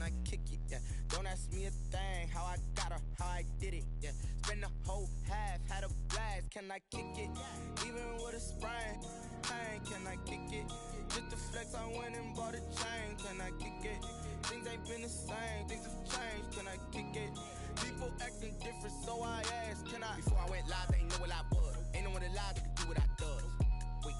I kick it? Yeah, don't ask me a thing, how I got her, how I did it. Yeah, spend the whole half, had a blast, can I kick it? Even with a sprain, pain, can I kick it? Just to flex, I went and bought a chain, can I kick it? Things ain't been the same, things have changed, can I kick it? People acting different, so I asked, can I? Before I went live, they know what I was. Ain't no one alive that can do what I does. Wait,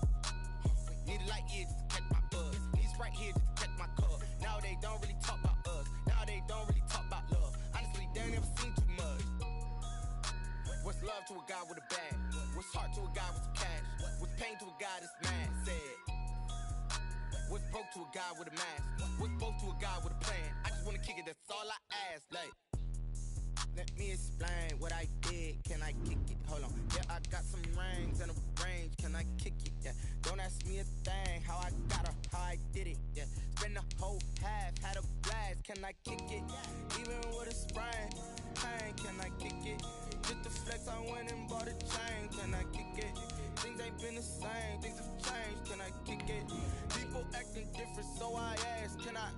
need a light year just to catch my buzz. Need Sprite here just to catch my cup. Now they don't really talk about us. Now they don't really talk about love. Honestly, they ain't never seen too much. What's love to a guy with a bag? What's heart to a guy with some cash? What's pain to a guy that's mad? Said. What's broke to a guy with a mask? What's both to a guy with a plan? I just wanna kick it, that's all I ask. Like, let me explain what I did. Can I kick it? Hold on. Yeah, I got some rings and a range. Can I kick it? Yeah. Don't ask me a thing. How I got her, how I did it. Yeah. Spend the whole half, had a blast. Can I kick it? Even with a sprain, pain. Can I kick it? Just to flex, I went and bought a chain. Can I kick it? Things ain't been the same. Things have changed. Can I kick it? People acting different, so I asked, can I?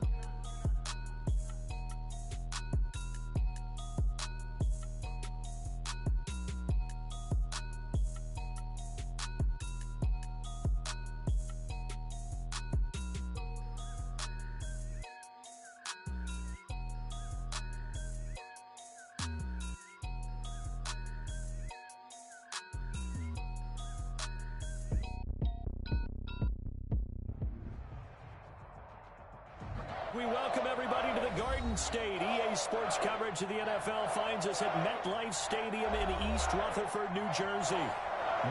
We welcome everybody to the Garden State. EA Sports coverage of the NFL finds us at MetLife Stadium in East Rutherford, New Jersey.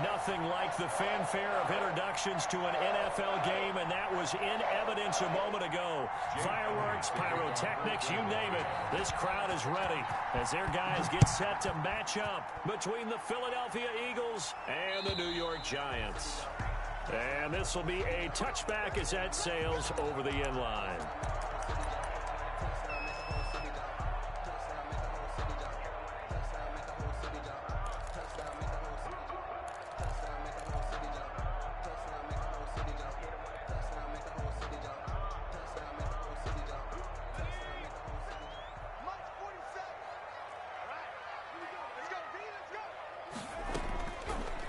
Nothing like the fanfare of introductions to an NFL game, and that was in evidence a moment ago. Fireworks, pyrotechnics, you name it. This crowd is ready as their guys get set to match up between the Philadelphia Eagles and the New York Giants. And this will be a touchback as that sails over the end line.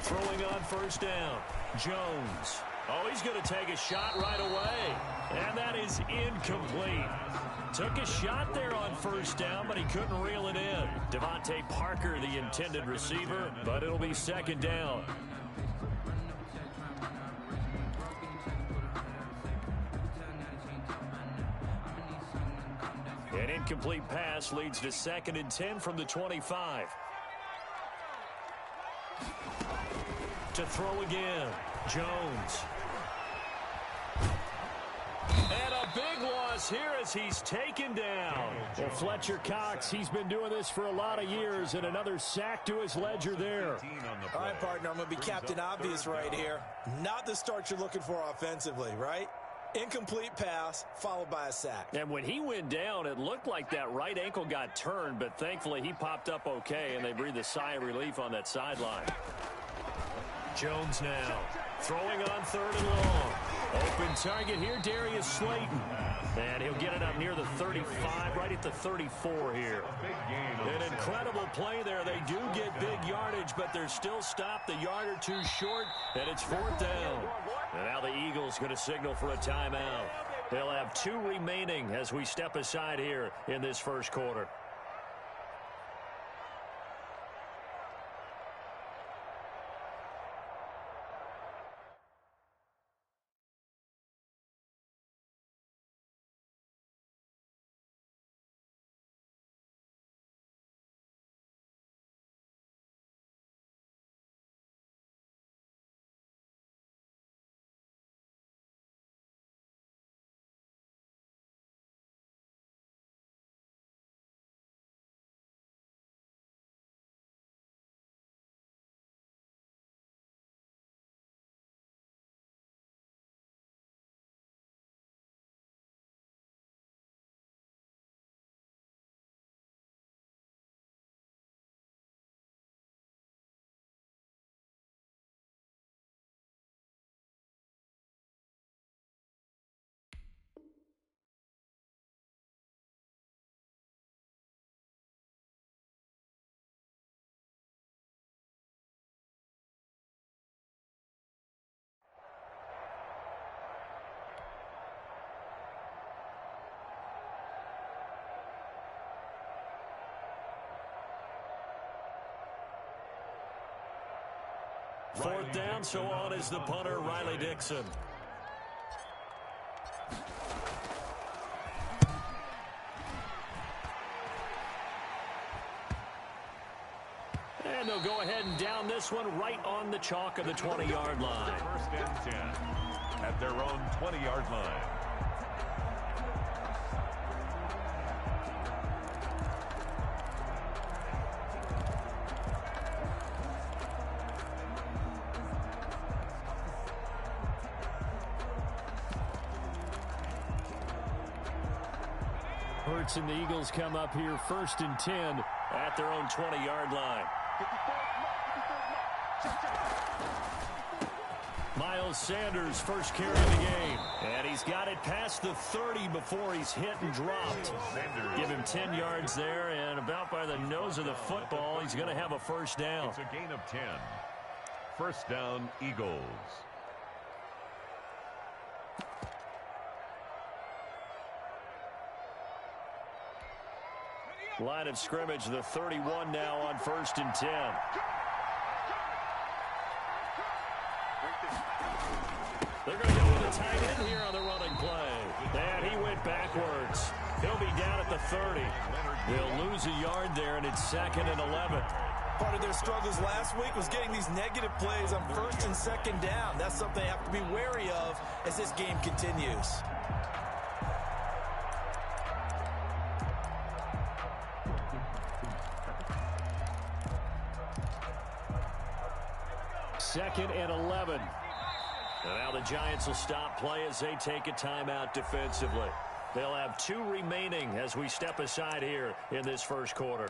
Throwing on first down, Jones. Oh, he's going to take a shot right away. And that is incomplete. Took a shot there on first down, but he couldn't reel it in. Devontae Parker, the intended receiver, but it'll be second down. An incomplete pass leads to 2nd and 10 from the 25. To throw again, Jones. And a big loss here as he's taken down. Well, Fletcher Cox, he's been doing this for a lot of years, and another sack to his ledger there. All right, partner, I'm going to be Captain Obvious right here. Not the start you're looking for offensively, right? Incomplete pass, followed by a sack. And when he went down, it looked like that right ankle got turned, but thankfully he popped up okay, and they breathed a sigh of relief on that sideline. Jones now, throwing on 3rd and long. Open target here, Darius Slayton. And he'll get it up near the 35, right at the 34 here. An incredible play there. They do get big yardage, but they're still stopped a yard or two short, and it's 4th down. And now the Eagles going to signal for a timeout. They'll have 2 remaining as we step aside here in this first quarter. 4th down, so on is the punter, Riley Dixon. And they'll go ahead and down this one right on the chalk of the 20-yard line. 1st and 10 at their own 20-yard line. Hurts and the Eagles come up here 1st and 10 at their own 20-yard line. Miles Sanders first carry of the game. And he's got it past the 30 before he's hit and dropped. Give him 10 yards there, and about by the nose of the football, he's going to have a 1st down. It's a gain of 10. 1st down, Eagles. Line of scrimmage, the 31 now on 1st and 10. They're going to go with a tight end here on the running play. And he went backwards. He'll be down at the 30. They'll lose a yard there, and it's 2nd and 11. Part of their struggles last week was getting these negative plays on 1st and 2nd down. That's something they have to be wary of as this game continues. Second and 11. And now the Giants will stop play as they take a timeout defensively. They'll have 2 remaining as we step aside here in this 1st quarter.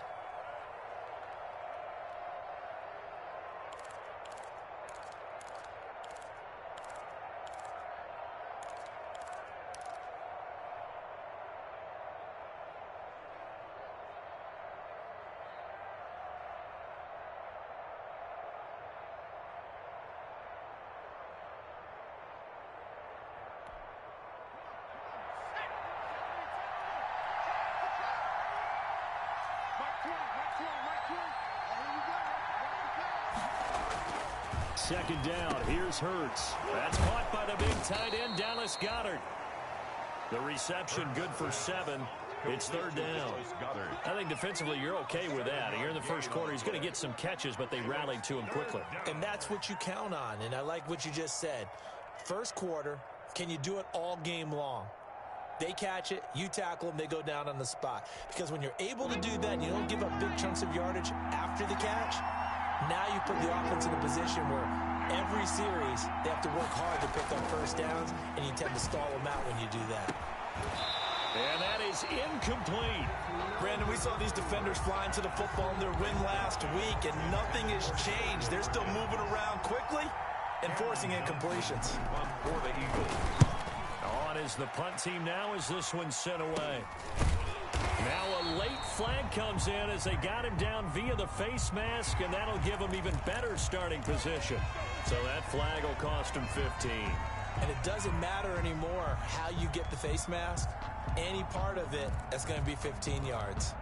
Second down. Here's Hurts. That's caught by the big tight end, Dallas Goedert. The reception good for 7. It's 3rd down. I think defensively you're okay with that. Here in the 1st quarter, he's going to get some catches, but they rallied to him quickly. And that's what you count on, and I like what you just said. 1st quarter, can you do it all game long? They catch it, you tackle them, they go down on the spot. Because when you're able to do that and you don't give up big chunks of yardage after the catch, now you put the offense in a position where every series they have to work hard to pick up 1st downs, and you tend to stall them out when you do that. And that is incomplete. Brandon, we saw these defenders flying to the football in their win last week, and nothing has changed. They're still moving around quickly and forcing incompletions. For the Eagles. On is the punt team now as this one's sent away. Now a late flag comes in as they got him down via the face mask, and that'll give him even better starting position. So that flag will cost him 15. And it doesn't matter anymore how you get the face mask. Any part of it, that's going to be 15 yards.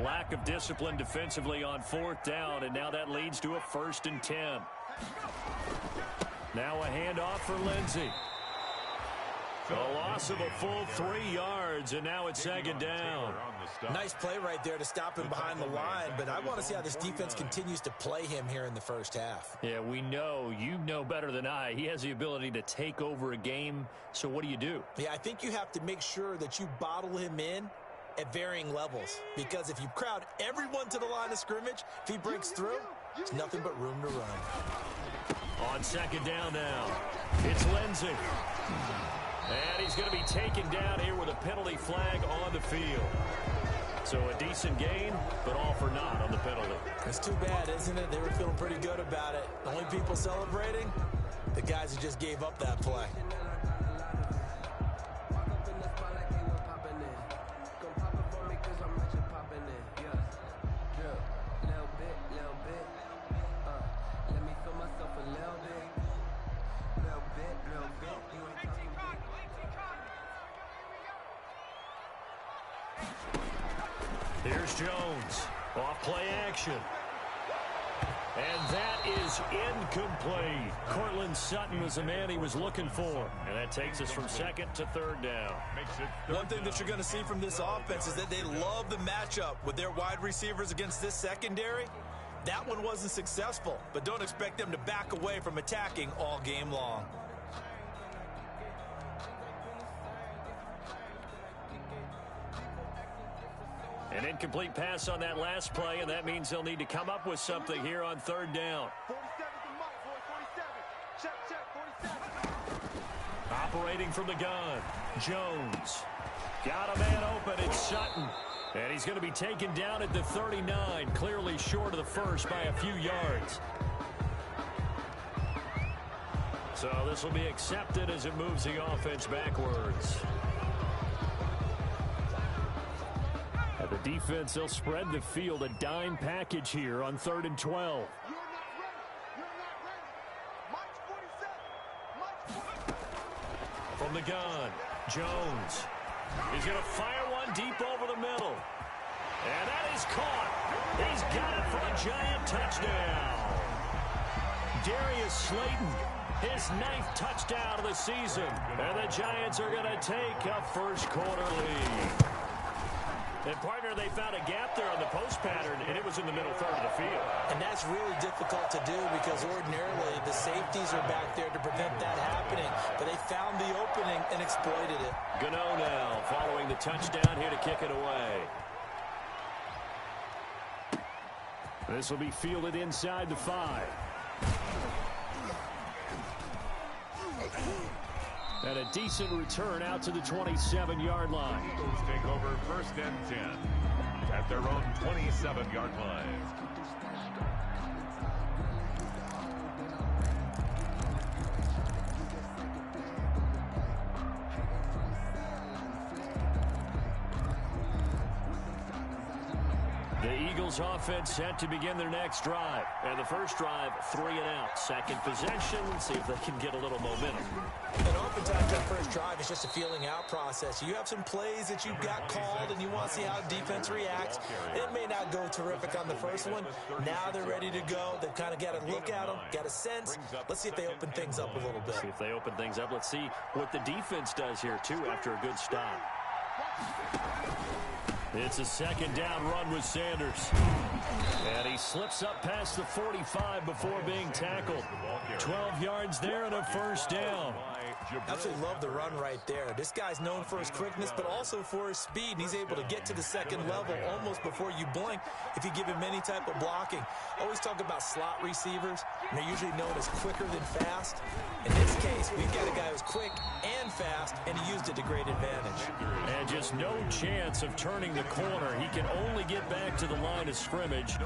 Lack of discipline defensively on 4th down, and now that leads to a 1st and 10. Now a handoff for Lindsey. A loss of a full 3 yards, and now it's 2nd down. Nice play right there to stop him behind the line, but I want to see how this defense continues to play him here in the 1st half. Yeah, we know. You know better than I. He has the ability to take over a game, so what do you do? Yeah, I think you have to make sure that you bottle him in at varying levels, because if you crowd everyone to the line of scrimmage, if he breaks through, there's nothing but room to run. On 2nd down now, it's Lindsey. And he's going to be taken down here with a penalty flag on the field. So a decent gain, but all for naught on the penalty. It's too bad, isn't it? They were feeling pretty good about it. The only people celebrating, the guys who just gave up that play. Here's Jones. Off play action. And that is incomplete. Cortland Sutton was the man he was looking for. And that takes us from second to third down. One thing that you're going to see from this offense is that they love the matchup with their wide receivers against this secondary. That one wasn't successful, but don't expect them to back away from attacking all game long. An incomplete pass on that last play, and that means they'll need to come up with something here on third down. 47. Operating from the gun, Jones. Got a man open, it's Sutton. And he's going to be taken down at the 39, clearly short of the first by a few yards. So this will be accepted as it moves the offense backwards. At the defense, they'll spread the field, a dime package here on 3rd and 12. From the gun, Jones. He's going to fire one deep over the middle. And that is caught. He's got it for a giant touchdown. Darius Slayton, his 9th touchdown of the season. And the Giants are going to take a first quarter lead. And, partner, they found a gap there on the post pattern, and it was in the middle third of the field. And that's really difficult to do because ordinarily the safeties are back there to prevent that happening. But they found the opening and exploited it. Gano now following the touchdown here to kick it away. This will be fielded inside the 5. And a decent return out to the 27-yard line. Eagles take over 1st and 10 at their own 27-yard line. The Eagles offense set to begin their next drive. And the first drive, 3 and out. Second possession, see if they can get a little momentum. And oftentimes that first drive is just a feeling out process. You have some plays that you've got called and you want to see how defense reacts. It may not go terrific on the first one. Now they're ready to go. They've kind of got to look at them, got a sense. Let's see if they open things up a little bit. See if they open things up. Let's see what the defense does here, too, after a good stop. It's a 2nd down run with Sanders. And he slips up past the 45 before being tackled. 12 yards there and a first down. Absolutely love the run right there. This guy's known for his quickness, but also for his speed. And he's able to get to the second level almost before you blink if you give him any type of blocking. Always talk about slot receivers, and they're usually known as quicker than fast. In this case, we've got a guy who's quick and fast, and he used it to great advantage. And just no chance of turning the corner. He can only get back to the line of scrimmage.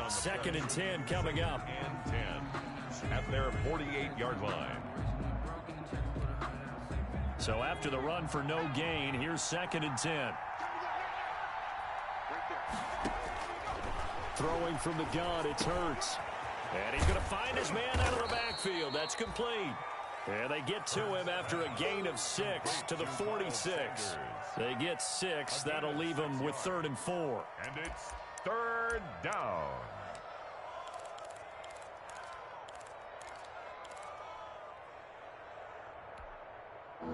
2nd and 10 coming up. And 10 at their 48-yard line. So after the run for no gain, here's 2nd and 10. Throwing from the gun, it's Hurts. And he's going to find his man out of the backfield. That's complete. And they get to him after a gain of 6 to the 46. They get 6. That'll leave them with 3rd and 4. And it's 3rd down.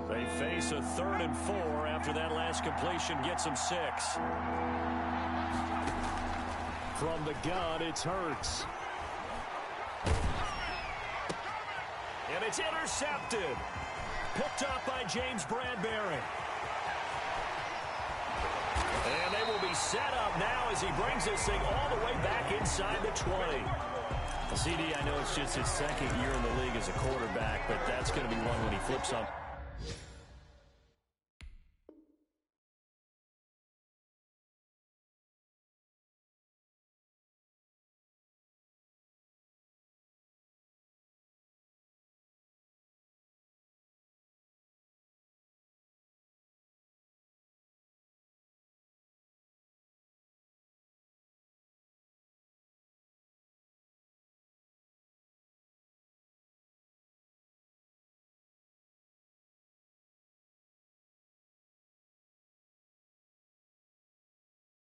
They face a 3rd and 4 after that last completion gets them 6. From the gun, it's Hurts. And it's intercepted. Picked up by James Bradbury. And they will be set up now as he brings this thing all the way back inside the 20. CD, I know it's just his 2nd year in the league as a quarterback, but that's going to be one when he flips on.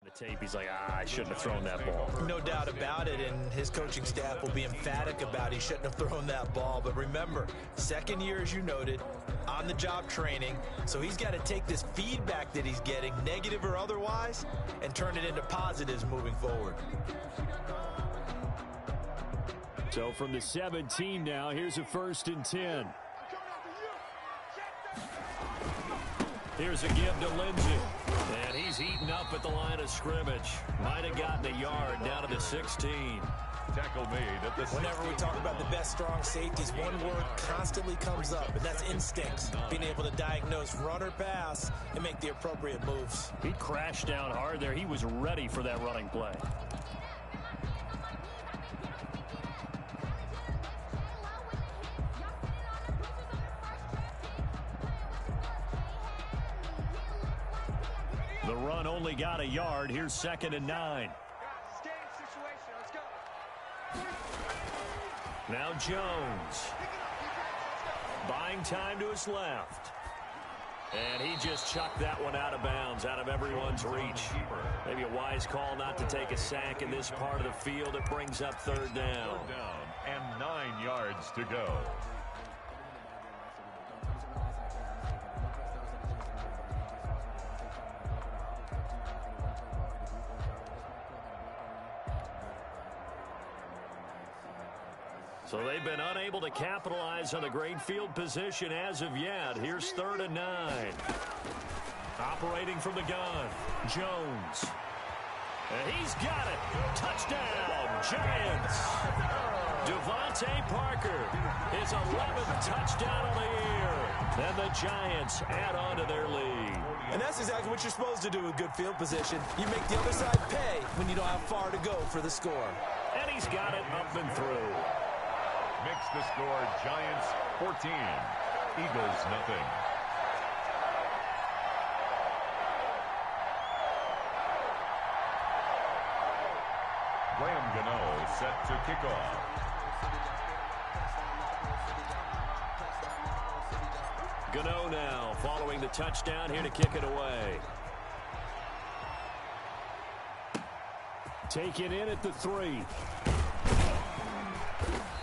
The tape, he's like, I shouldn't have thrown that ball. No doubt about it, and his coaching staff will be emphatic about he shouldn't have thrown that ball. But remember, second year, as you noted, on-the-job training, so he's got to take this feedback that he's getting, negative or otherwise, and turn it into positives moving forward. So from the 17 now, here's a 1st and 10. Here's a give to Lindsey. And he's heating up at the line of scrimmage. Might have gotten a yard down to the 16. Tackle made at the 16. Whenever we talk about the best strong safeties, one word constantly comes up, and that's instincts. Being able to diagnose run or pass and make the appropriate moves. He crashed down hard there. He was ready for that running play. The run only got a yard. Here's 2nd and 9. Now Jones. Buying time to his left. And he just chucked that one out of bounds, out of everyone's reach. Maybe a wise call not to take a sack in this part of the field. It brings up 3rd down. 3rd down and 9 yards to go. So they've been unable to capitalize on the great field position as of yet. Here's 3rd and 9. Operating from the gun, Jones. And he's got it. Touchdown, Giants. Devontae Parker, his 11th touchdown of the year. And the Giants add on to their lead. And that's exactly what you're supposed to do with good field position. You make the other side pay when you don't have far to go for the score. And he's got it up and through. Makes the score Giants 14, Eagles nothing. Graham Gano set to kick off. Gano now following the touchdown here to kick it away. Taken in at the 3.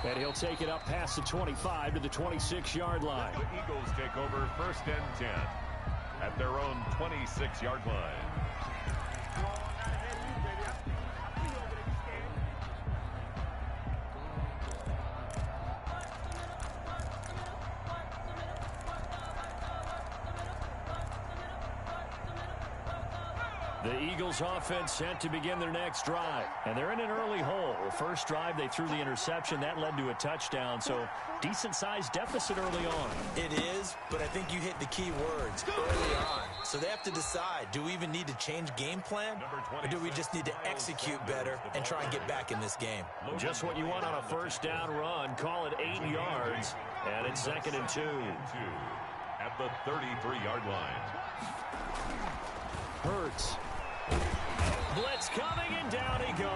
And he'll take it up past the 25 to the 26-yard line. The Eagles take over 1st and 10 at their own 26-yard line. The Eagles offense set to begin their next drive. And they're in an early hole. First drive, they threw the interception. That led to a touchdown. So decent-sized deficit early on. It is, but I think you hit the key words early on. So they have to decide, do we even need to change game plan? Or do we just need to execute better and try and get back in this game? Just what you want on a 1st down run. Call it 8 yards. And it's 2nd and 2. At the 33-yard line. Hurts. Blitz coming, and down he goes.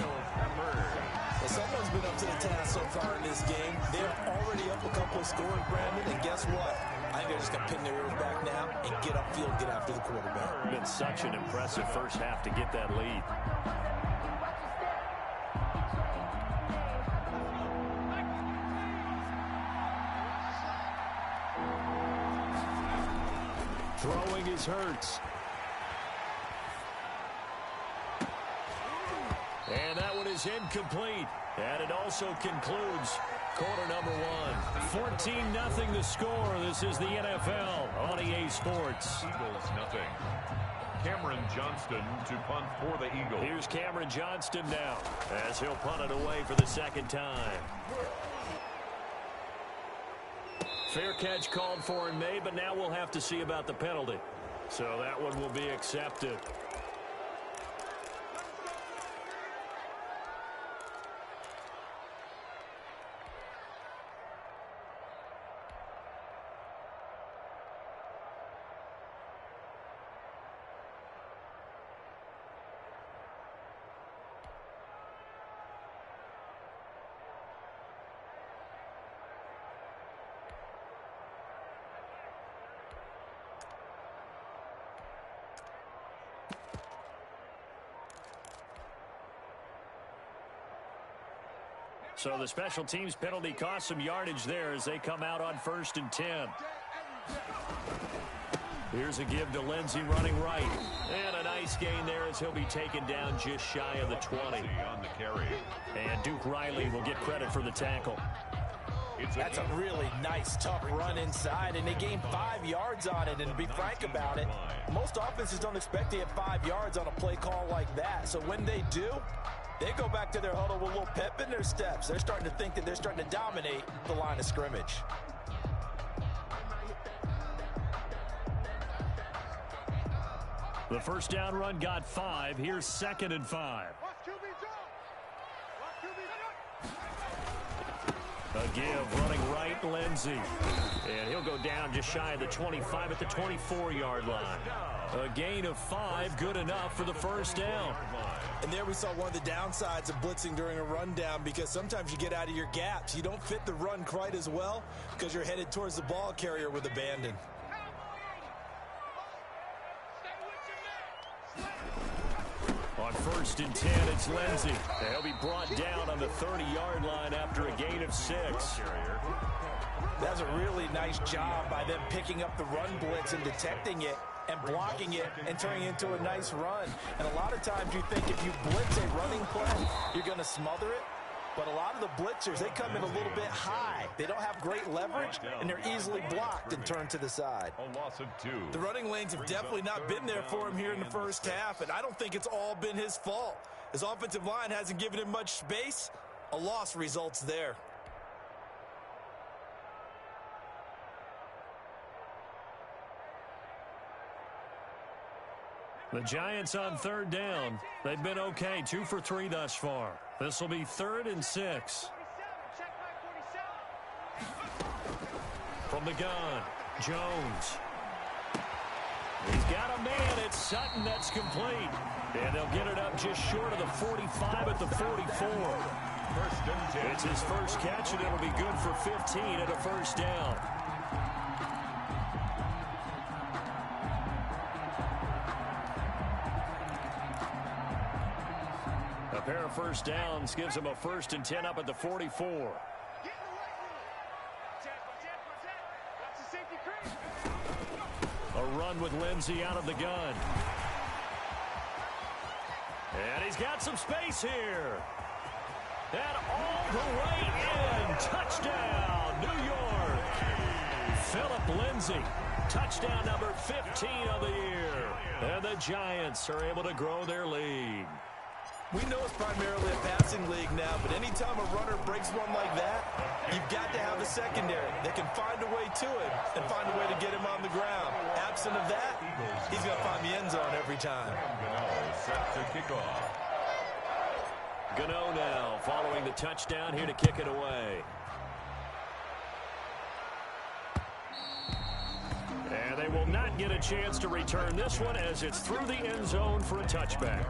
Well, someone's been up to the task so far in this game. They're already up a couple of scores, Brandon, and guess what? I think they're just going to pin their ears back now and get upfield and get after the quarterback. It's been such an impressive first half to get that lead. Throwing is Hurts. And that one is incomplete. And it also concludes quarter number 1. 14-0 the score. This is the NFL on EA Sports. Eagles nothing. Cameron Johnston to punt for the Eagles. Here's Cameron Johnston now as he'll punt it away for the 2nd time. Fair catch called for and made, but now we'll have to see about the penalty. So that one will be accepted. So the special teams penalty cost some yardage there as they come out on 1st and 10. Here's a give to Lindsey running right. And a nice gain there as he'll be taken down just shy of the 20. On the carry. And Duke Riley will get credit for the tackle. That's a really nice, tough run inside, and they gained 5 yards on it. And to be frank about it, most offenses don't expect to get 5 yards on a play call like that. So when they do, they go back to their huddle with a little pep in their steps. They're starting to think that they're starting to dominate the line of scrimmage. The first down run got 5. Here's 2nd and 5. A give, running right, Lindsey. And he'll go down just shy of the 25 at the 24-yard line. A gain of 5, good enough for the first down. And there we saw one of the downsides of blitzing during a rundown, because sometimes you get out of your gaps. You don't fit the run quite as well because you're headed towards the ball carrier with abandon. On 1st and 10, it's Lindsey. He'll be brought down on the 30-yard line after a gain of 6. That's a really nice job by them picking up the run blitz and detecting it and blocking it and turning it into a nice run. And a lot of times you think if you blitz a running play, you're going to smother it. But a lot of the blitzers, they come in a little bit high. They don't have great leverage, and they're easily blocked and turned to the side. A loss of 2. The running lanes have definitely not been there for him here in the first half, and I don't think it's all been his fault. His offensive line hasn't given him much space. A loss results there. The Giants on 3rd down. They've been okay, 2 for 3 thus far. This will be 3rd and 6. From the gun, Jones. He's got a man. It's Sutton that's complete. And they'll get it up just short of the 45 at the 44. 1st and 10. It's his first catch, and it'll be good for 15 at a first down. A pair of first downs gives him a 1st and 10 up at the 44. A run with Lindsey out of the gun. And he's got some space here. And all the way in. Touchdown, New York. Phillip Lindsey. Touchdown number 15 of the year. And the Giants are able to grow their lead. We know it's primarily a passing league now, but anytime a runner breaks one like that, you've got to have a secondary that can find a way to it and find a way to get him on the ground. Absent of that, he's going to find the end zone every time. Set to kick off. Gano now following the touchdown here to kick it away. And they will not get a chance to return this one as it's through the end zone for a touchback.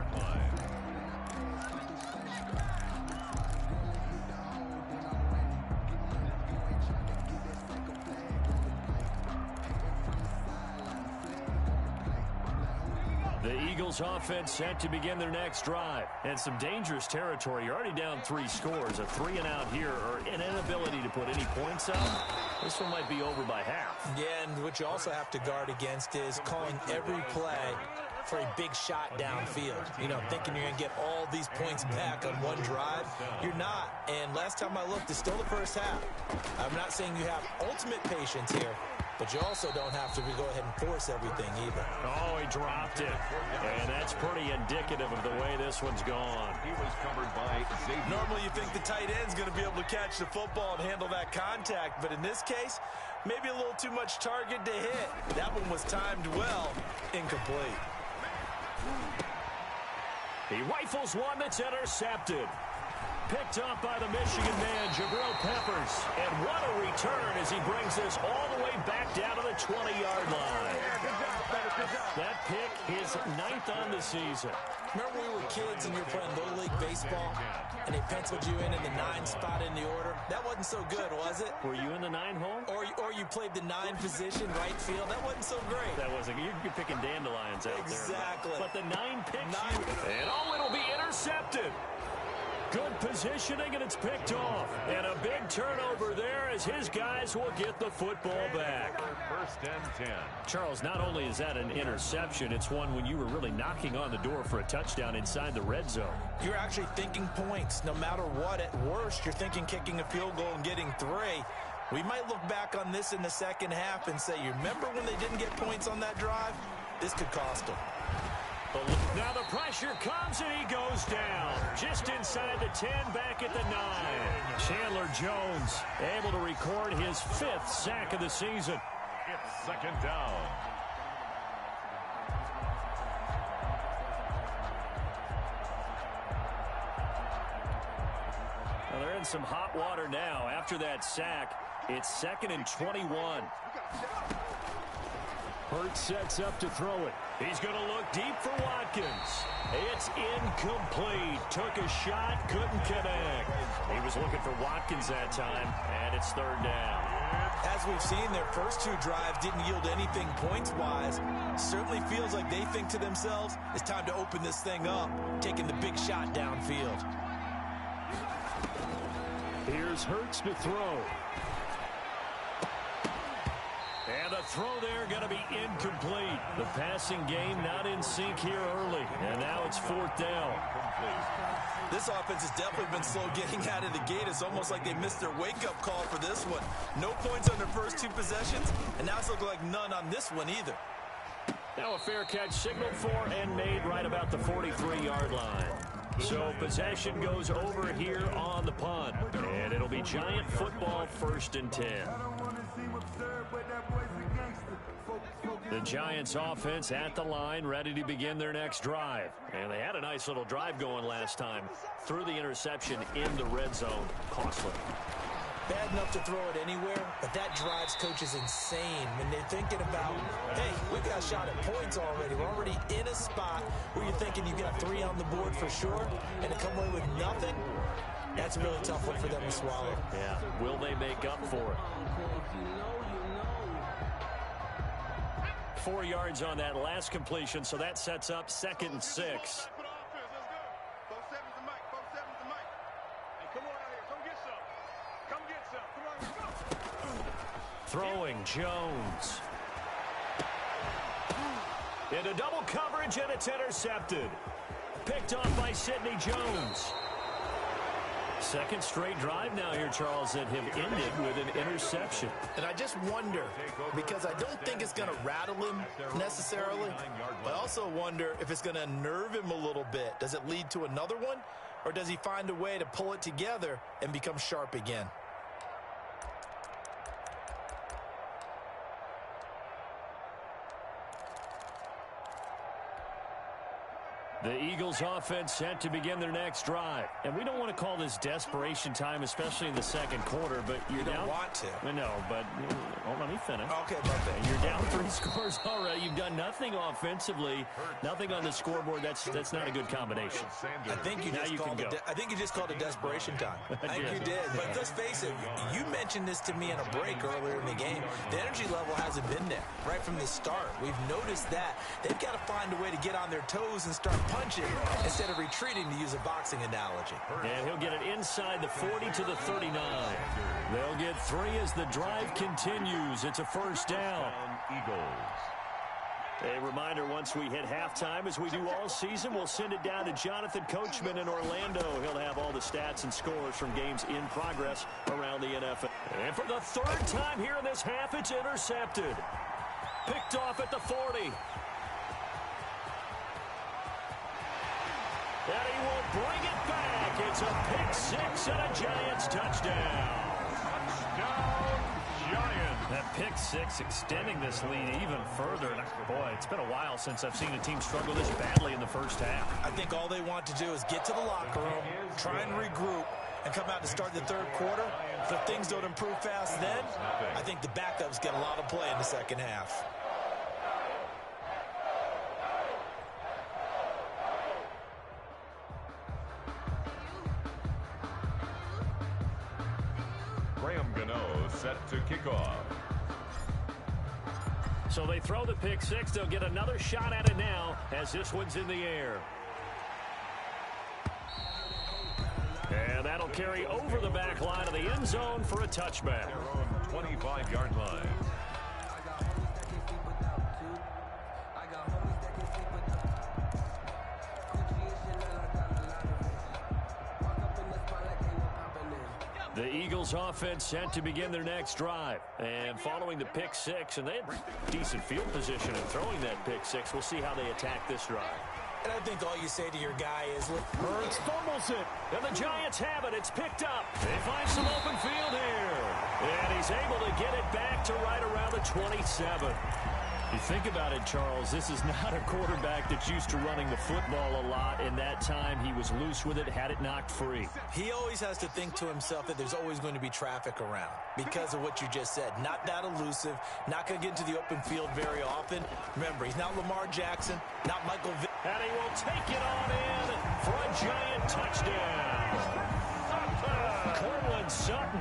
The Eagles offense set to begin their next drive. And some dangerous territory. You're already down 3 scores. A 3 and out here, or an inability to put any points up. This one might be over by half. Yeah, and what you also have to guard against is calling every play for a big shot downfield. You know, thinking you're going to get all these points back on one drive. You're not. And last time I looked, it's still the first half. I'm not saying you have ultimate patience here, but you also don't have to go ahead and force everything either. Oh, he dropped it. And that's pretty indicative of the way this one's gone. He was covered by Xavier. Normally you think the tight end's going to be able to catch the football and handle that contact, but in this case, maybe a little too much target to hit. That one was timed well, incomplete. He rifles one that's intercepted. Picked up by the Michigan man, Jabril Peppers. And what a return as he brings this all the way back down to the 20-yard line. That pick is 9th on the season. Remember when we were kids and you were playing Little League Baseball and they penciled you in the 9 spot in the order? That wasn't so good, was it? Were you in the 9 hole? Or you played the 9 position, right field. That wasn't so great. That wasn't. You'd be picking dandelions out exactly. there. But the 9 picks you. And it'll be intercepted. Good positioning, and it's picked off. And a big turnover there as his guys will get the football back. First and 10. Charles, not only is that an interception, it's one when you were really knocking on the door for a touchdown inside the red zone. You're actually thinking points. No matter what, at worst, you're thinking kicking a field goal and getting 3. We might look back on this in the second half and say, you remember when they didn't get points on that drive? This could cost them. Now the pressure comes and he goes down. Just inside the 10, back at the 9. Chandler Jones able to record his 5th sack of the season. It's second down. Well, they're in some hot water now. After that sack, it's 2nd and 21. Hurts sets up to throw it. He's going to look deep for Watkins. It's incomplete. Took a shot, couldn't connect. He was looking for Watkins that time, and it's 3rd down. As we've seen, their first 2 drives didn't yield anything points-wise. Certainly feels like they think to themselves, it's time to open this thing up, taking the big shot downfield. Here's Hurts to throw. And the throw there going to be incomplete. The passing game not in sync here early. And now it's 4th down. This offense has definitely been slow getting out of the gate. It's almost like they missed their wake-up call for this one. No points on their first 2 possessions, and now it's looking like none on this one either. Now a fair catch signaled for and made right about the 43-yard line. So possession goes over here on the punt. And it'll be Giant football 1st and 10. The Giants offense at the line, ready to begin their next drive. And they had a nice little drive going last time. Threw the interception in the red zone. Costly. Bad enough to throw it anywhere, but that drives coaches insane when they're thinking about, hey, we got a shot at points already. We're already in a spot where you're thinking you got 3 on the board for sure, and to come away with nothing, that's a really tough one for them to swallow. Yeah, will they make up for it? 4 yards on that last completion, so that sets up 2nd and 6. Throwing Jones. Into double coverage, and it's intercepted. Picked off by Sidney Jones. 2nd straight drive now here, Charles, that have ended with an interception. And I just wonder, because I don't think it's going to rattle him necessarily, but I also wonder if it's going to unnerve him a little bit. Does it lead to another one, or does he find a way to pull it together and become sharp again? The Eagles offense set to begin their next drive. And we don't want to call this desperation time, especially in the 2nd quarter, but you're you down. don't want to. No, but let me finish. Okay, perfect. You're down 3 scores already. You've done nothing offensively, nothing on the scoreboard. That's not a good combination. I think you just called it desperation time. I think you did. But let's face it, you mentioned this to me in a break earlier in the game. The energy level hasn't been there right from the start. We've noticed that. They've got to find a way to get on their toes and start punching instead of retreating, to use a boxing analogy. And he'll get it inside the 40 to the 39. They'll get 3 as the drive continues. It's a 1st down. Eagles. A reminder, once we hit halftime, as we do all season, we'll send it down to Jonathan Coachman in Orlando. He'll have all the stats and scores from games in progress around the NFL. And for the 3rd time here in this half, it's intercepted. Picked off at the 40. And he will bring it back. It's a pick 6 and a Giants touchdown. Touchdown, Giants. That pick 6 extending this lead even further. And boy, it's been a while since I've seen a team struggle this badly in the first half. I think all they want to do is get to the locker room, try and regroup, and come out to start the 3rd quarter. If things don't improve fast then, I think the backups get a lot of play in the 2nd half. Set to kick off. So they throw the pick 6. They'll get another shot at it now as this one's in the air. That'll carry over the back line of the end zone for a touchback. Their own 25-yard line. The Eagles offense set to begin their next drive. And following the pick six, and they had decent field position in throwing that pick six. We'll see how they attack this drive. And I think all you say to your guy is, look, Hurts fumbles it, and the Giants have it. It's picked up. They find some open field here. And he's able to get it back to right around the 27. You think about it, Charles, this is not a quarterback that's used to running the football a lot. In that time, he was loose with it, had it knocked free. He always has to think to himself that there's always going to be traffic around because of what you just said. Not that elusive, not going to get into the open field very often. Remember, he's not Lamar Jackson, not Michael Vick. And he will take it on in for a giant touchdown. Cortland Sutton,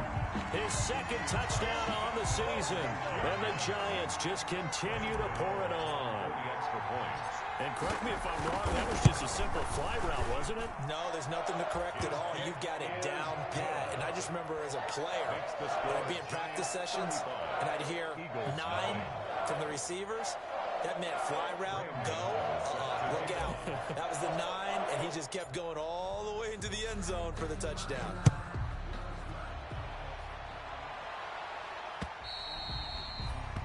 his second touchdown on the season. And the Giants just continue to pour it on. And correct me if I'm wrong, that was just a simple fly route, wasn't it? No, there's nothing to correct at all. You've got it down pat. And I just remember as a player, when I'd be in practice sessions, and I'd hear 9 from the receivers, that meant fly route, go, look out. That was the 9, and he just kept going all the way into the end zone for the touchdown.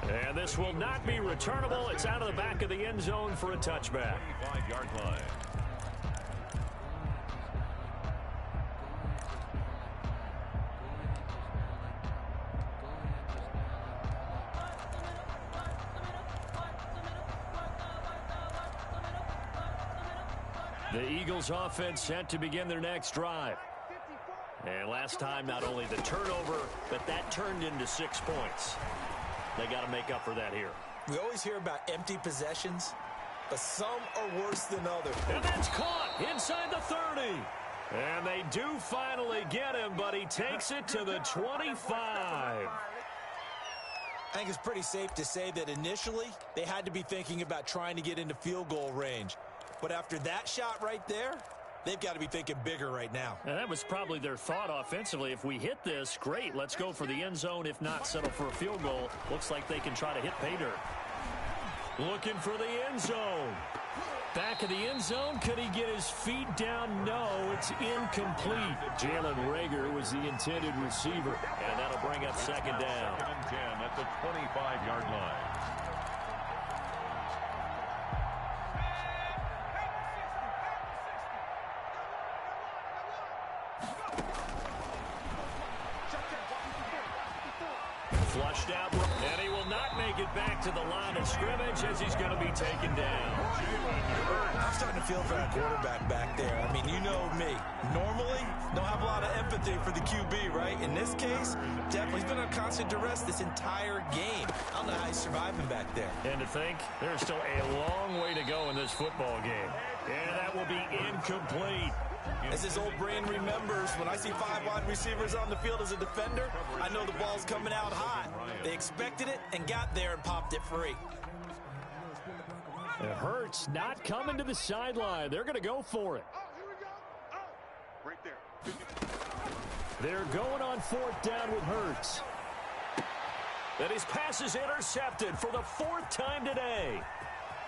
And this will not be returnable. It's out of the back of the end zone for a touchback. 25-yard line. The Eagles offense set to begin their next drive. And last time, not only the turnover, but that turned into 6 points. They got to make up for that here. We always hear about empty possessions, but some are worse than others. And that's caught inside the 30. And they do finally get him, but he takes it to the 25. I think it's pretty safe to say that initially they had to be thinking about trying to get into field goal range. But after that shot right there, they've got to be thinking bigger right now. And that was probably their thought offensively. If we hit this, great, let's go for the end zone. If not, settle for a field goal. Looks like they can try to hit pay dirt. Looking for the end zone. Back of the end zone. Could he get his feet down? No, it's incomplete. Jalen Reagor was the intended receiver. And that'll bring up second down. 2nd and 10 at the 25-yard line. Flushed out, and he will not make it back to the line of scrimmage as he's going to be taken down. I'm starting to feel for that quarterback back there. I mean, you know me. Normally, don't have a lot of empathy for the QB, right? In this case, definitely he's been on constant duress this entire game. I don't know how he's surviving back there. And to think, there's still a long way to go in this football game. And that will be incomplete. As his old brain remembers, when I see 5 wide receivers on the field as a defender, I know the ball's coming out hot. They expected it and got there and popped it free. It hurts not coming to the sideline. They're going to go for it. Right there. They're going on 4th down with Hurts. And his pass is intercepted for the 4th time today.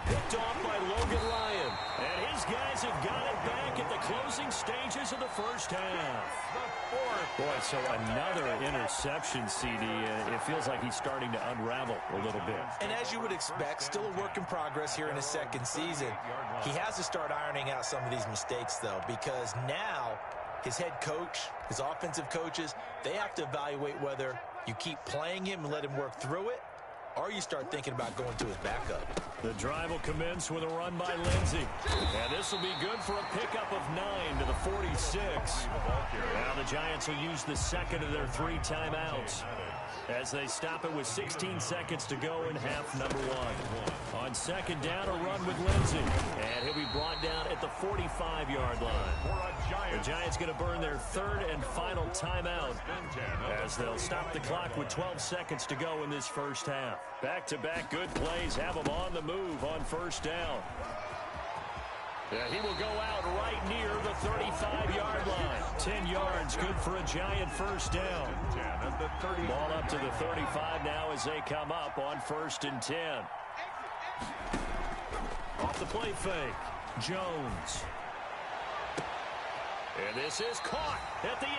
Picked off by Logan Ryan. And his guys have got it back at the closing stages of the first half. The 4th. Boy, so another interception, CD. It feels like he's starting to unravel a little bit. And as you would expect, still a work in progress here in his 2nd season. He has to start ironing out some of these mistakes, though, because now his head coach, his offensive coaches, they have to evaluate whether you keep playing him and let him work through it, or you start thinking about going to his backup. The drive will commence with a run by Lindsey. And this will be good for a pickup of 9 to the 46. Now the Giants will use the second of their 3 timeouts as they stop it with 16 seconds to go in half number 1. On 2nd down, a run with Lindsey. And he'll be brought down at the 45-yard line. The Giants going to burn their 3rd and final timeout as they'll stop the clock with 12 seconds to go in this first half. Back-to-back good plays have them on the move on 1st down. Yeah, he will go out right near the 35-yard line. 10 yards, good for a giant first down. Ball up to the 35 now as they come up on 1st and 10. Off the play fake, Jones. And this is caught at the 8.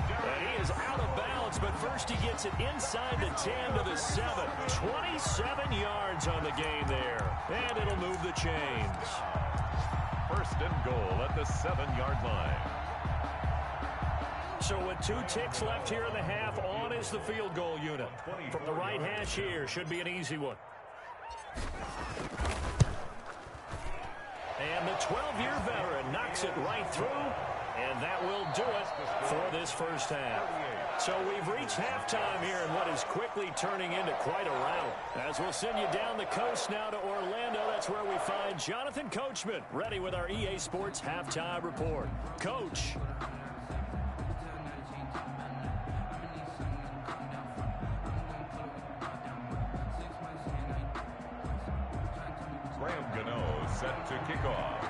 And he is out of bounds, but first he gets it inside the 10 to the 7. 27 yards on the gain there. And it'll move the chains. 1st and goal at the 7-yard line. So with 2 ticks left here in the half, on is the field goal unit. From the right hash here, should be an easy one. And the 12-year veteran knocks it right through, and that will do it for this first half. So we've reached halftime here in what is quickly turning into quite a rout. As we'll send you down the coast now to Orlando, that's where we find Jonathan Coachman, ready with our EA Sports Halftime Report. Coach. Graham Gano set to kick off.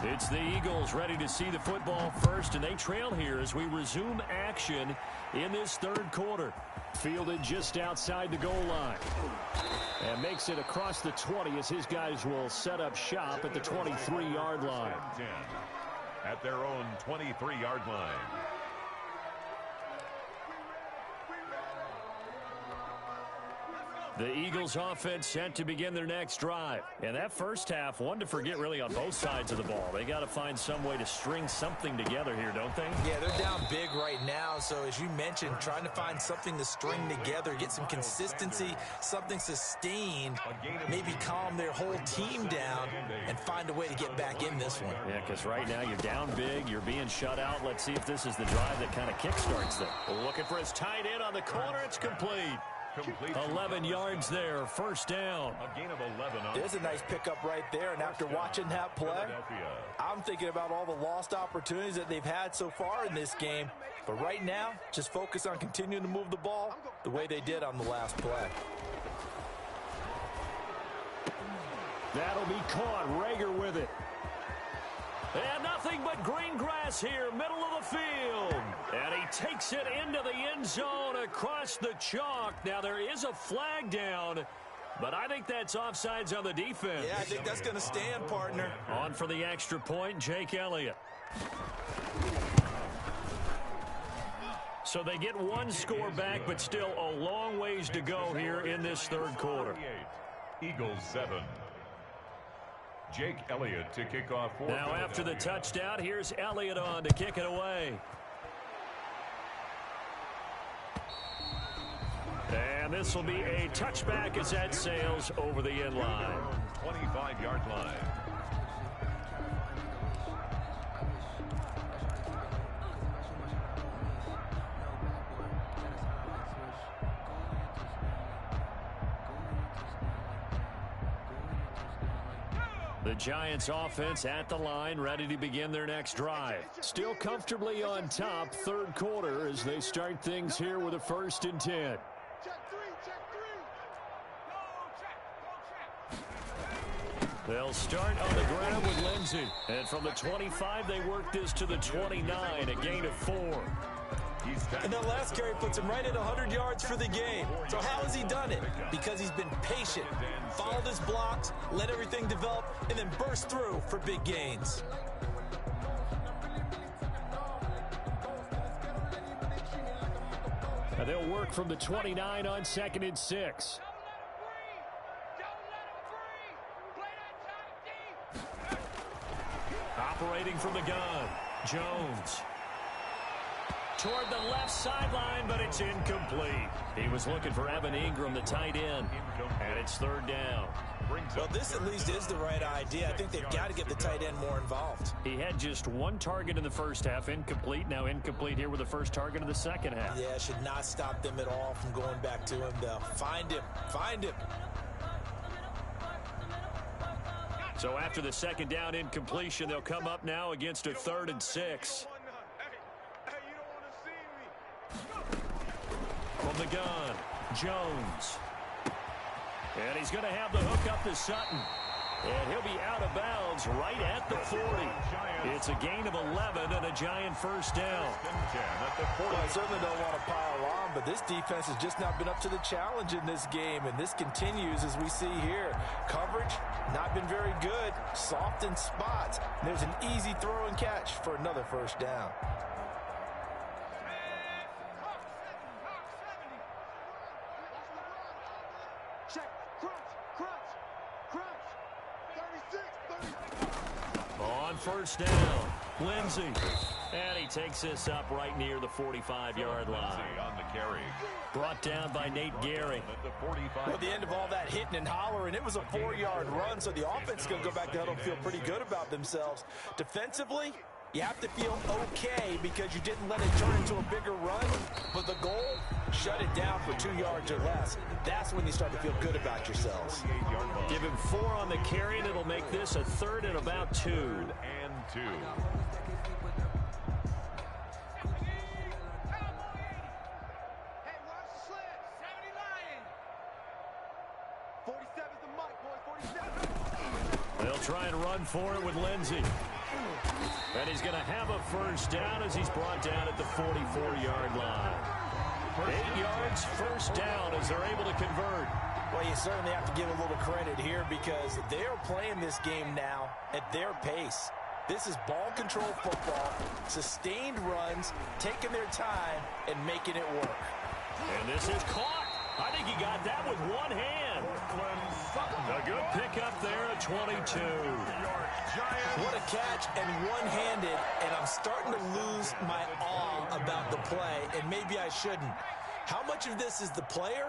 It's the Eagles ready to see the football first, and they trail here as we resume action in this 3rd quarter. Fielded just outside the goal line. And makes it across the 20 as his guys will set up shop at the 23-yard line. At their own 23-yard line. The Eagles offense set to begin their next drive. And that first half, one to forget really on both sides of the ball. They got to find some way to string something together here, don't they? Yeah, they're down big right now. So as you mentioned, trying to find something to string together, get some consistency, something sustained, maybe calm their whole team down and find a way to get back in this one. Yeah, because right now you're down big, you're being shut out. Let's see if this is the drive that kind of kickstarts them. Looking for his tight end on the corner. It's complete. 11 yards there, first down. A gain of 11. There's a nice pickup right there, and after watching that play, I'm thinking about all the lost opportunities that they've had so far in this game. But right now, just focus on continuing to move the ball the way they did on the last play. That'll be caught. Rager with it. And nothing but green grass here, middle of the field. And he takes it into the end zone across the chalk. Now, there is a flag down, but I think that's offsides on the defense. Yeah, I think that's going to stand, partner. On for the extra point, Jake Elliott. So they get one score back, but still a long ways to go here in this 3rd quarter. Eagles 7. Jake Elliott to kick off. Now after the touchdown, here's Elliott on to kick it away. And this will be a touchback as that sails over the end line. 25-yard line. The Giants offense at the line, ready to begin their next drive. Still comfortably on top, 3rd quarter as they start things here with a 1st and 10. They'll start on the ground with Lindsey. And from the 25, they work this to the 29, a gain of 4. And that last carry puts him right at 100 yards for the game. So how has he done it? Because he's been patient, followed his blocks, let everything develop, and then burst through for big gains. And they'll work from the 29 on 2nd and 6. Operating from the gun, Jones. Toward the left sideline, but it's incomplete. He was looking for Evan Ingram, the tight end, and it's 3rd down. Well, this at least is the right idea. I think they've got to get the tight end more involved. He had just one target in the first half, incomplete. Now incomplete here with the first target of the second half. Yeah, should not stop them at all from going back to him, though. Find him. Find him. So after the second down incompletion, they'll come up now against a 3rd and 6. From the gun. Jones. And he's going to have the hook up to Sutton. And he'll be out of bounds right at the 40. It's a gain of 11 and a Giant first down. Well, I certainly don't want to pile on, but this defense has just not been up to the challenge in this game, and this continues as we see here. Coverage, not been very good, soft in spots. And there's an easy throw and catch for another first down. Check. Crunch. 36. On first down, Lindsey. And he takes this up right near the 45-yard line. On the carry. Brought down by Nate Gehry. Well, at the end of all that hitting and hollering, it was a 4-yard run, so the offense is going to go back to huddle and feel pretty good about themselves. Defensively, you have to feel okay because you didn't let it turn into a bigger run, but the goal, shut it down for 2 yards or less. That's when you start to feel good about yourselves. Give him 4 on the carry, and it'll make this a 3rd and about 2. 3rd and 2. Hey, watch the slant. 70 Lion. 47's the mic, boys. 47. They'll try and run for it with Lindsey. And he's going to have a first down as he's brought down at the 44-yard line. 8 yards, first down as they're able to convert. Well, you certainly have to give a little credit here because they're playing this game now at their pace. This is ball control football, sustained runs, taking their time, and making it work. And this is caught. I think he got that with one hand. A good pickup there at 22. What a catch and one-handed, and I'm starting to lose my awe about the play, and maybe I shouldn't. How much of this is the player?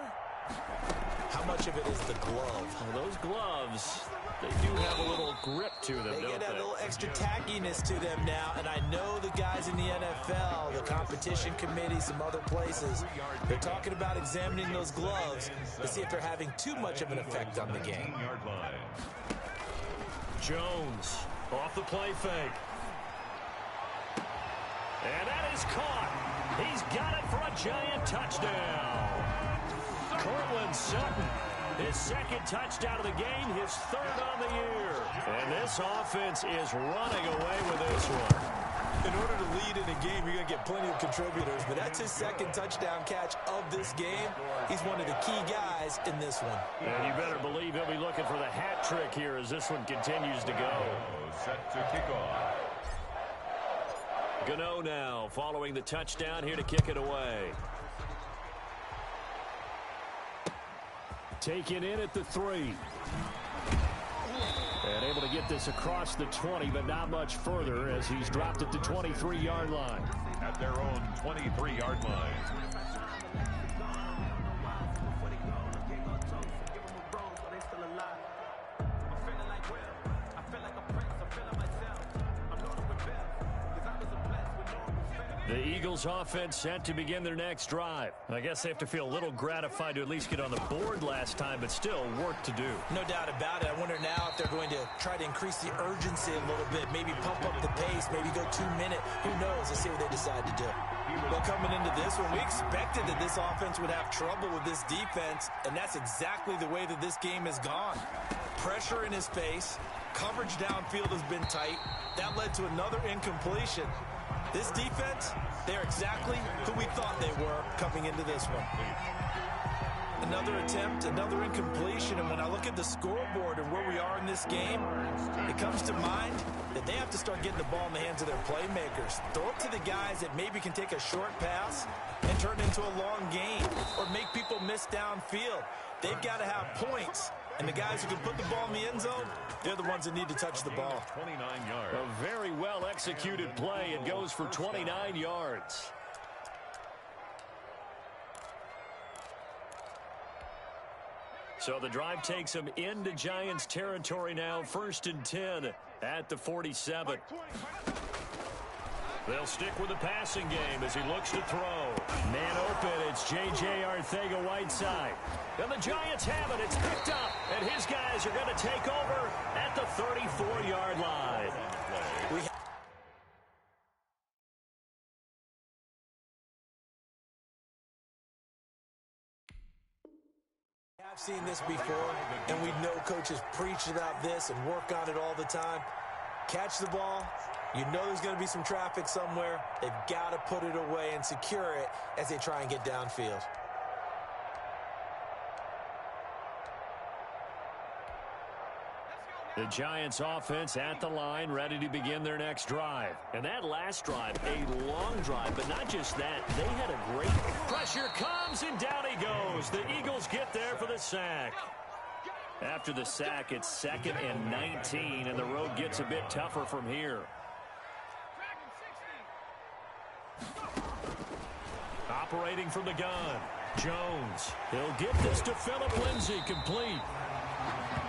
How much of it is the glove? Well, those gloves, they do have a little grip to them, They don't get they? a little extra tackiness to them now, and I know the guys in the NFL, the competition committee, some other places, they're talking about examining those gloves to see if they're having too much of an effect on the game. Jones off the play fake. And that is caught. He's got it for a Giant touchdown. Cortland Sutton, his 2nd touchdown of the game, his 3rd on the year. And this offense is running away with this one. In order to lead in a game, you're going to get plenty of contributors, but that's his 2nd touchdown catch of this game. He's one of the key guys in this one. And you better believe he'll be looking for the hat trick here as this one continues to go. Set to kick off. Gano now following the touchdown here to kick it away. Taken in at the 3. And able to get this across the 20, but not much further as he's dropped at the 23-yard line. At their own 23-yard line. The Eagles offense set to begin their next drive. I guess they have to feel a little gratified to at least get on the board last time, but still work to do. No doubt about it. I wonder now if they're going to try to increase the urgency a little bit, maybe pump up the pace, maybe go 2-minute. Who knows? Let's see what they decide to do. Well, coming into this one, we expected that this offense would have trouble with this defense, and that's exactly the way that this game has gone. Pressure in his face. Coverage downfield has been tight. That led to another incompletion. This defense, they're exactly who we thought they were coming into this one. Another attempt, another incompletion, and when I look at the scoreboard and where we are in this game, it comes to mind that they have to start getting the ball in the hands of their playmakers. Throw it to the guys that maybe can take a short pass and turn it into a long gain or make people miss downfield. They've got to have points. And the guys who can put the ball in the end zone, they're the ones that need to touch the ball. 29 yards. A very well-executed play. It goes for 29 yards. So the drive takes them into Giants territory now. 1st and 10 at the 47. They'll stick with the passing game as he looks to throw. Man open, it's J.J. Arcega-Whiteside. And the Giants have it. It's picked up. And his guys are going to take over at the 34-yard line. I've seen this before, and we know coaches preach about this and work on it all the time. Catch the ball. You know there's going to be some traffic somewhere. They've got to put it away and secure it as they try and get downfield. The Giants offense at the line, ready to begin their next drive. And that last drive, a long drive, but not just that. They had a great pressure comes, and down he goes. The Eagles get there for the sack. After the sack, it's 2nd and 19, and the road gets a bit tougher from here. Operating from the gun, Jones. He'll get this to Phillip Lindsay, complete.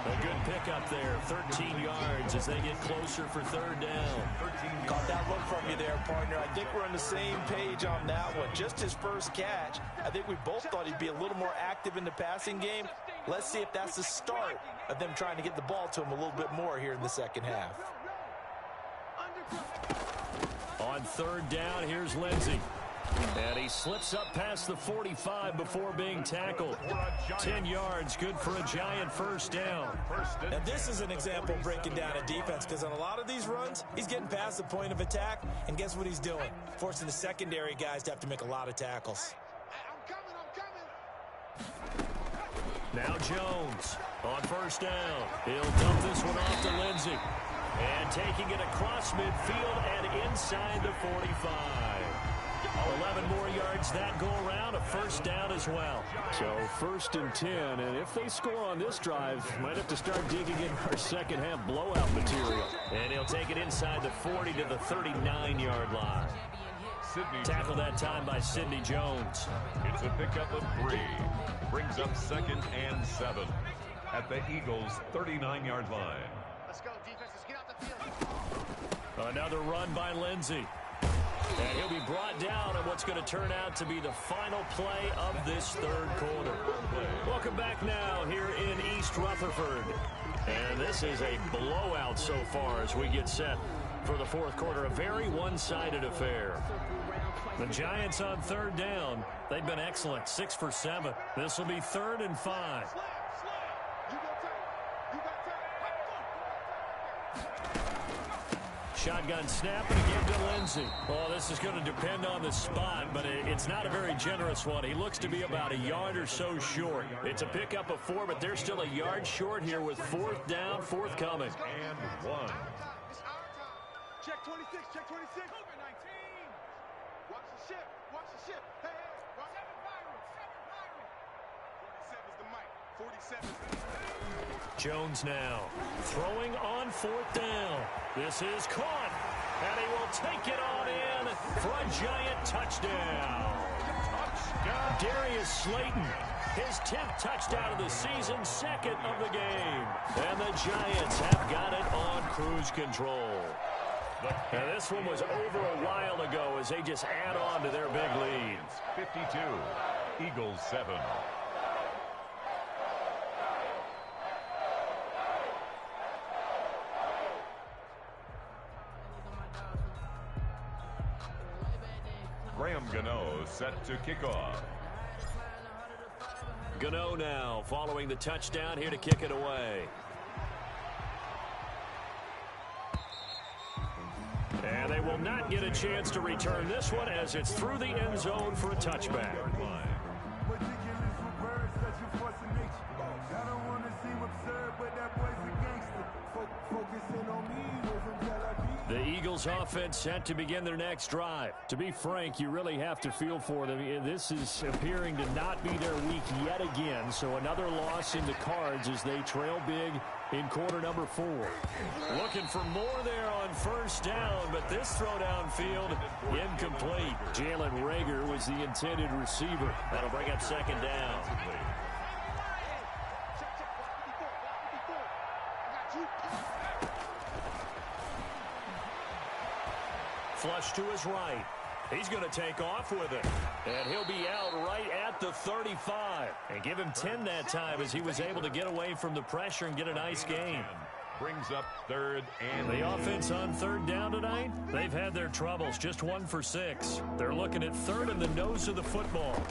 A good pickup there, 13 yards as they get closer for 3rd down. Caught that look from you there, partner. I think we're on the same page on that one. Just his first catch. I think we both thought he'd be a little more active in the passing game. Let's see if that's the start of them trying to get the ball to him a little bit more here in the second half. On 3rd down, here's Lindsay. And he slips up past the 45 before being tackled. 10 yards, good for a Giant 1st down. And this is an example of breaking down a defense, because on a lot of these runs, he's getting past the point of attack, and guess what he's doing? Forcing the secondary guys to have to make a lot of tackles. Now Jones on 1st down. He'll dump this one off to Lindsay. And taking it across midfield and inside the 45. 11 more yards that go around, a 1st down as well. So 1st and 10, and if they score on this drive, might have to start digging in our second half blowout material. And he'll take it inside the 40 to the 39-yard line. Tackled that time by Sidney Jones. It's a pickup of 3. Brings up 2nd and 7 at the Eagles' 39-yard line. Let's go, defenses. Get out the field. Another run by Lindsay. And he'll be brought down in what's going to turn out to be the final play of this 3rd quarter. Welcome back now here in East Rutherford. And this is a blowout so far as we get set for the 4th quarter. A very one-sided affair. The Giants on 3rd down. They've been excellent, 6 for 7. This will be 3rd and 5. Shotgun snap and again to Lindsay. Well, this is going to depend on the spot, but it's not a very generous one. He looks to be about a yard or so short. It's a pickup of 4, but they're still a yard short here with 4th down, forthcoming. And 1. Check 26, check 26. Over 19. Watch the ship, watch the ship. Hey, hey, watch 7 Byron. 47's the mic. 47's the Jones now throwing on 4th down. This is caught, and he will take it on in for a Giant touchdown. Darius Slayton, his 10th touchdown of the season, 2nd of the game. And the Giants have got it on cruise control. And this one was over a while ago as they just add on to their big lead. 52, Eagles 7. Graham Gano set to kick off. Gano now following the touchdown here to kick it away. And they will not get a chance to return this one as it's through the end zone for a touchback. The Eagles offense set to begin their next drive. To be frank, you really have to feel for them. This is appearing to not be their week yet again. So another loss in the cards as they trail big in quarter number 4. Looking for more there on 1st down, but this throw downfield incomplete. Jalen Reagor was the intended receiver. That'll bring up 2nd down. Flush to his right. He's going to take off with it. And he'll be out right at the 35. And give him 10 that time as he was able to get away from the pressure and get a nice gain. Brings up 3rd and... The offense on 3rd down tonight, they've had their troubles. Just 1 for 6. They're looking at 3rd in the nose of the football.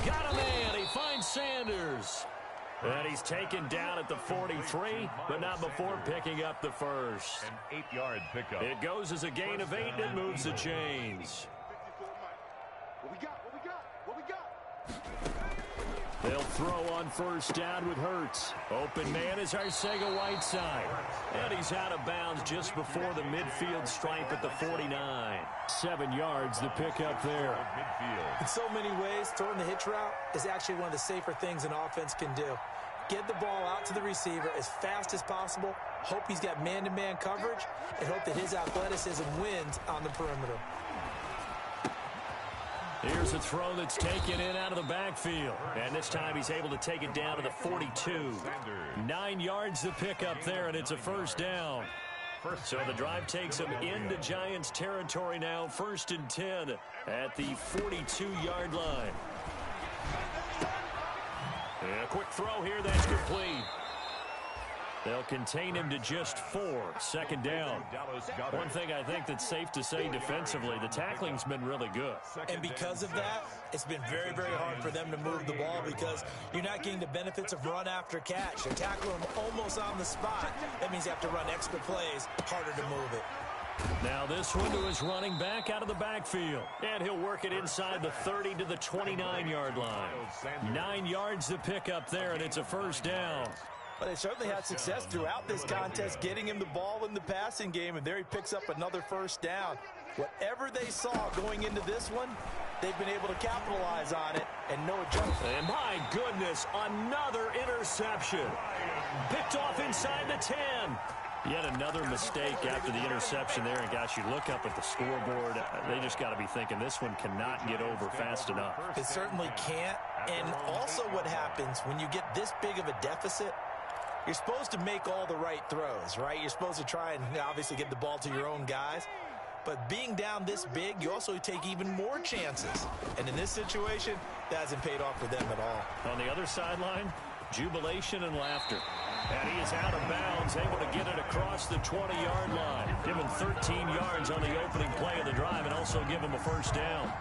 Got a man. He finds Sanders. And he's taken down at the 43, but not before picking up the first. An 8-yard pickup. It goes as a gain of 8 and it moves the chains. What we got? What we got? What we got? They'll throw on first down with Hurts. Open man is Arcega-Whiteside. And he's out of bounds just before the midfield stripe at the 49. 7 yards, the pickup there. In so many ways, throwing the hitch route is actually one of the safer things an offense can do. Get the ball out to the receiver as fast as possible, hope he's got man-to-man coverage, and hope that his athleticism wins on the perimeter. Here's a throw that's taken in out of the backfield. And this time he's able to take it down to the 42. 9 yards the pickup there, and it's a first down. So the drive takes him into Giants territory now, 1st and 10 at the 42-yard line. And a quick throw here, that's complete. They'll contain him to just 4. 2nd down. One thing I think that's safe to say defensively, the tackling's been really good. And because of that, it's been very, very hard for them to move the ball because you're not getting the benefits of run after catch. They're tackling him almost on the spot. That means you have to run extra plays, harder to move it. Now this one to his running back out of the backfield. And he'll work it inside the 30 to the 29-yard line. 9 yards to pick up there, and it's a first down. But they certainly had success throughout this contest, getting him the ball in the passing game, and there he picks up another first down. Whatever they saw going into this one, they've been able to capitalize on it, and no adjustment. And my goodness, another interception. Picked off inside the 10. Yet another mistake after the interception there, and gosh, you look up at the scoreboard, they just got to be thinking this one cannot get over fast enough. It certainly can't, and also what happens when you get this big of a deficit, you're supposed to make all the right throws, right? You're supposed to try and obviously get the ball to your own guys. But being down this big, you also take even more chances. And in this situation, that hasn't paid off for them at all. On the other sideline, jubilation and laughter. And he is out of bounds, able to get it across the 20-yard line. Give him 13 yards on the opening play of the drive and also give him a first down.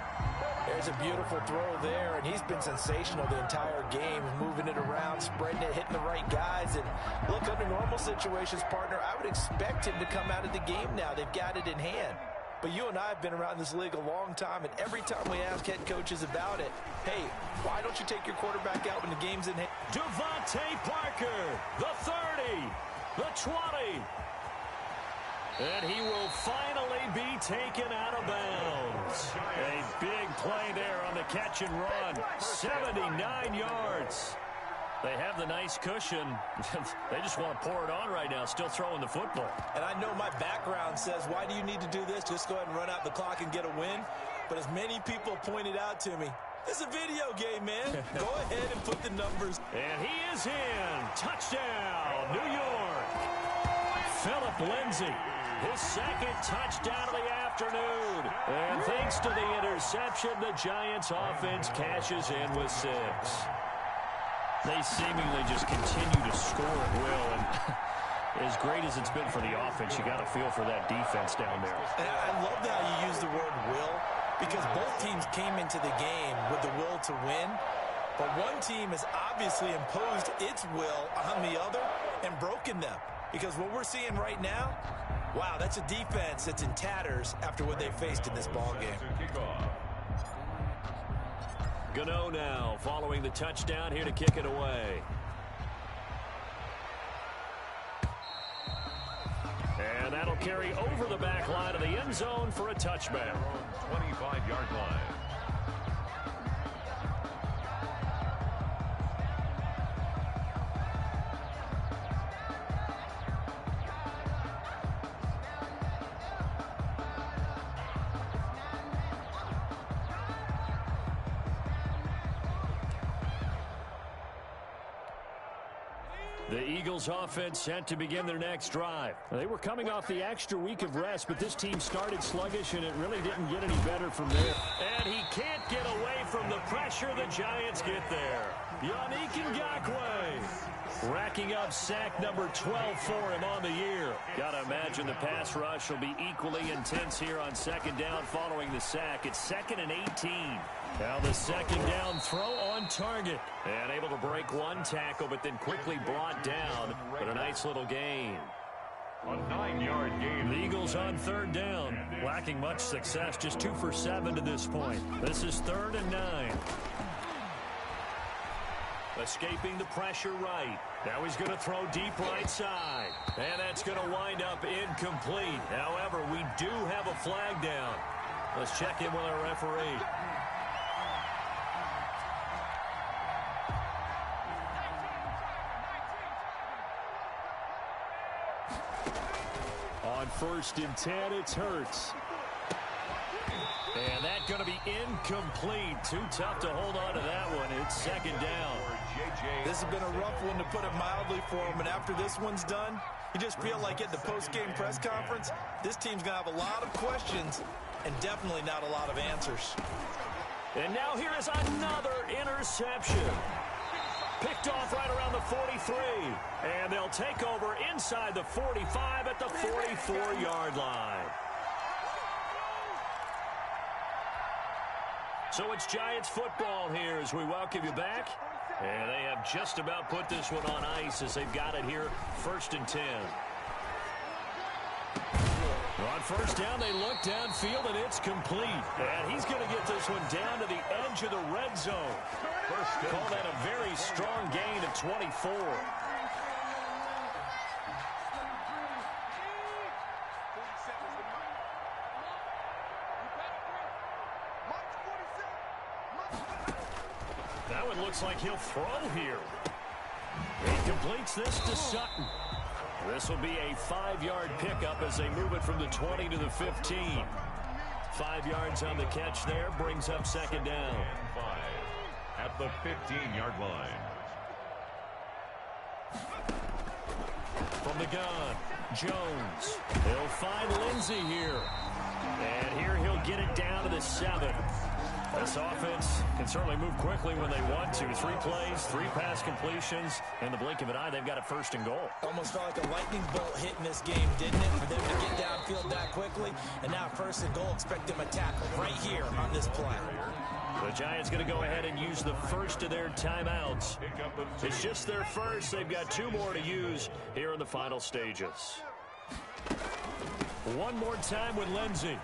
There's a beautiful throw there, and he's been sensational the entire game, moving it around, spreading it, hitting the right guys. And look, under normal situations, partner, I would expect him to come out of the game now. They've got it in hand. But you and I have been around this league a long time, and every time we ask head coaches about it, hey, why don't you take your quarterback out when the game's in hand? Devontae Parker, the 30, the 20. And he will finally be taken out of bounds. A big play there on the catch and run. 79 yards. They have the nice cushion. They just want to pour it on right now, still throwing the football. And I know my background says, why do you need to do this? Just go ahead and run out the clock and get a win. But as many people pointed out to me, this is a video game, man. Go ahead and put the numbers. And he is in. Touchdown, New York. Phillip Lindsay. His 2nd touchdown of the afternoon. And thanks to the interception, the Giants offense cashes in with 6. They seemingly just continue to score at will. And as great as it's been for the offense, you got to feel for that defense down there. And I love how you use the word will, because both teams came into the game with the will to win. But one team has obviously imposed its will on the other and broken them. Because what we're seeing right now, wow, that's a defense that's in tatters after what they faced in this ballgame. Gano now following the touchdown here to kick it away. And that'll carry over the back line of the end zone for a touchback. 25-yard line. The Eagles offense set to begin their next drive. They were coming off the extra week of rest, but this team started sluggish, and it really didn't get any better from there. And he can't get away from the pressure. The Giants get there. Yannick Ngakoue, racking up sack number 12 for him on the year. Got to imagine the pass rush will be equally intense here on second down following the sack. It's 2nd and 18. Now the second down throw on target. And able to break one tackle, but then quickly brought down. But a nice little gain. A 9-yard gain. The Eagles on third down. Lacking much success, just 2 for 7 to this point. This is 3rd and 9. Escaping the pressure right. Now he's going to throw deep right side. And that's going to wind up incomplete. However, we do have a flag down. Let's check in with our referee. On 1st and 10, it's Hurts. And that's going to be incomplete. Too tough to hold on to that one. It's 2nd down. This has been a rough one, to put it mildly, for him. And after this one's done, you just feel like at the post-game press conference, this team's going to have a lot of questions and definitely not a lot of answers. And now here is another interception. Picked off right around the 43. And they'll take over inside the 45 at the 44-yard line. So it's Giants football here as we welcome you back. And they have just about put this one on ice as they've got it here, 1st and 10. On 1st down, they look downfield, and it's complete. And he's going to get this one down to the edge of the red zone. Call that a very strong gain of 24. Now it looks like he'll throw here. He completes this to Sutton. This will be a 5-yard pickup as they move it from the 20 to the 15. 5 yards on the catch there, brings up 2nd down. And 5 at the 15-yard line. From the gun, Jones. He'll find Lindsey here. And here he'll get it down to the 7. This offense can certainly move quickly when they want to. 3 plays, 3 pass completions. In the blink of an eye, they've got it 1st and goal. Almost felt like a lightning bolt hit in this game, didn't it? For them to get downfield that quickly. And now 1st and goal, expect them to tackle right here on this play. The Giants going to go ahead and use the first of their timeouts. It's just their first. They've got 2 more to use here in the final stages. One more time with Lindsey.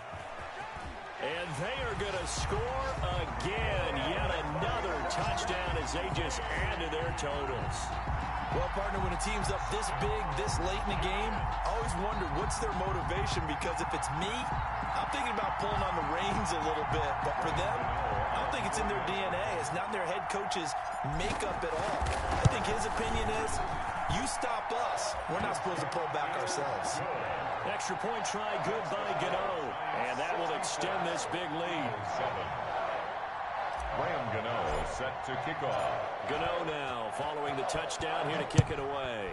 And they are going to score again. Yet another touchdown as they just add to their totals. Well, partner, when a team's up this big, this late in the game, I always wonder what's their motivation, because if it's me, I'm thinking about pulling on the reins a little bit. But for them, I don't think it's in their DNA. It's not in their head coach's makeup at all. I think his opinion is, you stop us, we're not supposed to pull back ourselves. Extra point try good by Gano. And that will extend this big lead. Graham Gano set to kick off. Gano now following the touchdown here to kick it away.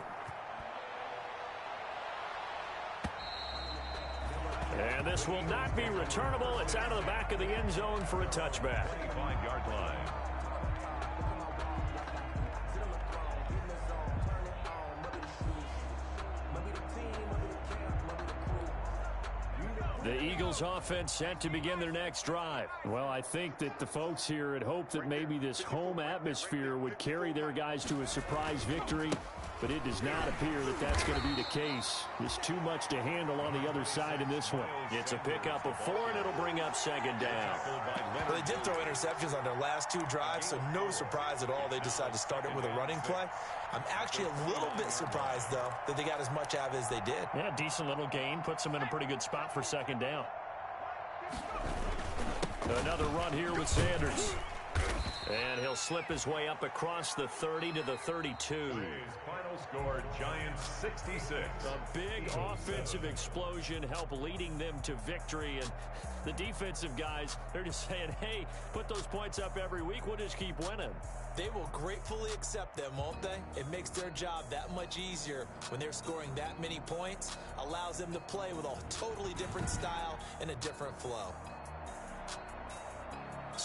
And this will not be returnable. It's out of the back of the end zone for a touchback. 25-yard line. The Eagles offense set to begin their next drive. Well, I think that the folks here had hoped that maybe this home atmosphere would carry their guys to a surprise victory, but it does not appear that that's going to be the case. There's too much to handle on the other side in this one. It's a pickup of 4, and it'll bring up 2nd down. Well, they did throw interceptions on their last 2 drives, so no surprise at all they decided to start it with a running play. I'm actually a little bit surprised, though, that they got as much out of it as they did. Yeah, decent little gain. Puts them in a pretty good spot for 2nd down. Another run here with Sanders. And he'll slip his way up across the 30 to the 32. Final score, Giants 66. A big offensive explosion help leading them to victory. And the defensive guys, they're just saying, hey, put those points up every week. We'll just keep winning. They will gratefully accept them, won't they? It makes their job that much easier when they're scoring that many points. Allows them to play with a totally different style and a different flow.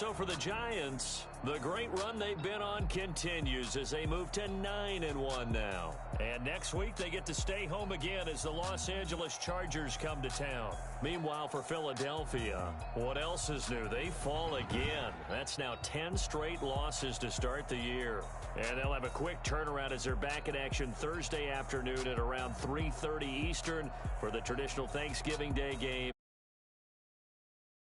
so for the Giants, the great run they've been on continues as they move to 9-1 now. And next week, they get to stay home again as the Los Angeles Chargers come to town. Meanwhile, for Philadelphia, what else is new? They fall again. That's now 10 straight losses to start the year. And they'll have a quick turnaround as they're back in action Thursday afternoon at around 3:30 Eastern for the traditional Thanksgiving Day game.